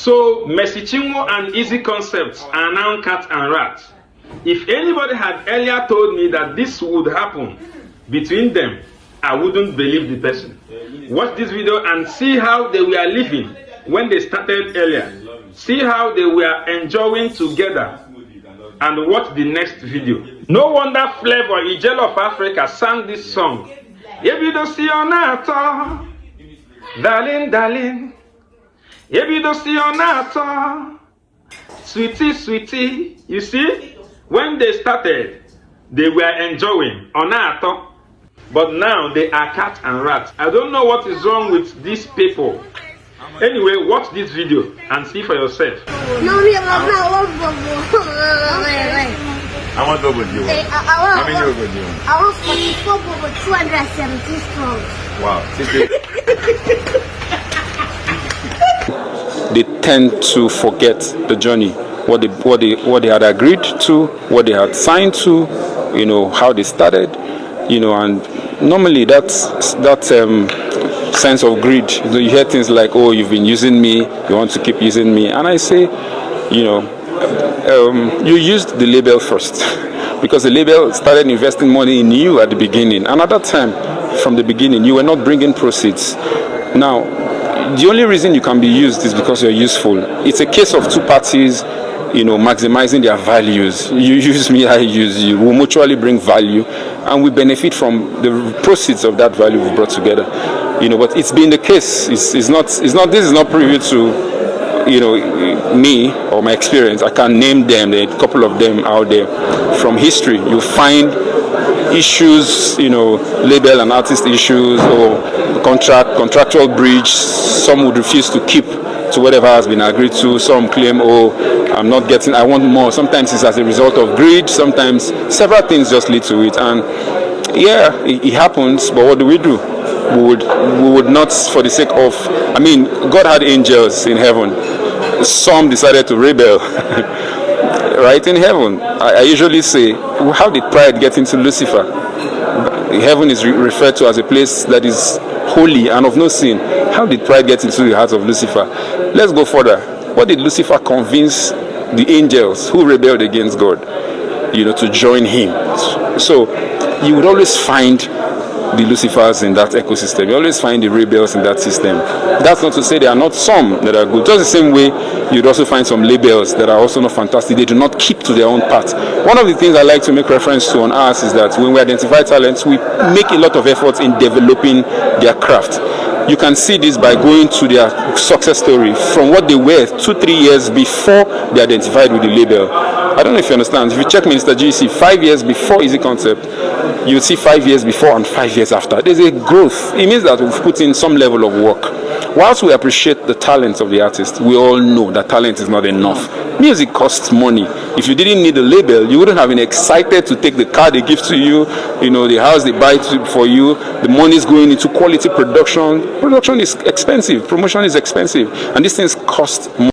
So Mercy Chinwo and Eezee concepts are now cat and rat. If anybody had earlier told me that this would happen between them, I wouldn't believe the person. Watch this video and see how they were living when they started earlier. See how they were enjoying together. And watch the next video. No wonder Flavor, Eezee of Africa, sang this song. If you don't see on nato, darling, darling. If you don't see on nato, sweetie, sweetie. You see, when they started, they were enjoying on nato. But now they are cat and rat. I don't know what is wrong with these people. Anyway, watch this video and see for yourself. No, I want bubble. I want double you. How many double you? I want 44 bubble, 270 strong. Wow. They tend to forget the journey, what they had agreed to, what they had signed to, you know, how they started, you know, and normally that sense of greed. You hear things like, "Oh, you've been using me. You want to keep using me," and I say, you know, you used the label first because the label started investing money in you at the beginning, and at that time, from the beginning, you were not bringing proceeds. Now, the only reason you can be used is because you're useful. It's a case of two parties, you know, maximizing their values. You use me, I use you. We mutually bring value, and we benefit from the proceeds of that value we brought together. You know, but it's been the case. This is not privy to, you know, me or my experience. I can name them. There are a couple of them out there from history. You find issues, you know, label and artist issues or contractual breach. Some would refuse to keep to whatever has been agreed to. Some claim, "Oh, I'm not getting, I want more." Sometimes it's as a result of greed. Sometimes several things just lead to it. And yeah, it happens. But what do? We would not, for the sake of, I mean, God had angels in heaven. Some decided to rebel. Right in heaven. I usually say, how did pride get into Lucifer? Heaven is referred to as a place that is holy and of no sin. How did pride get into the heart of Lucifer? Let's go further. What did Lucifer convince the angels who rebelled against God, you know, to join him? So you would always find the Lucifers in that ecosystem. You always find the rebels in that system. That's not to say there are not some that are good. Just the same way, you'd also find some labels that are also not fantastic. They do not keep to their own path. One of the things I like to make reference to on ours is that when we identify talents, we make a lot of efforts in developing their craft. You can see this by going to their success story from what they were 2-3 years before they identified with the label. I don't know if you understand. If you check Mr. GC 5 years before Eezee Concept, you'll see 5 years before and 5 years after. There's a growth. It means that we've put in some level of work. Whilst we appreciate the talents of the artist, we all know that talent is not enough. Music costs money. If you didn't need a label, you wouldn't have been excited to take the car they give to you, you know, the house they buy for you. The money is going into quality production. Production is expensive. Promotion is expensive. And these things cost money.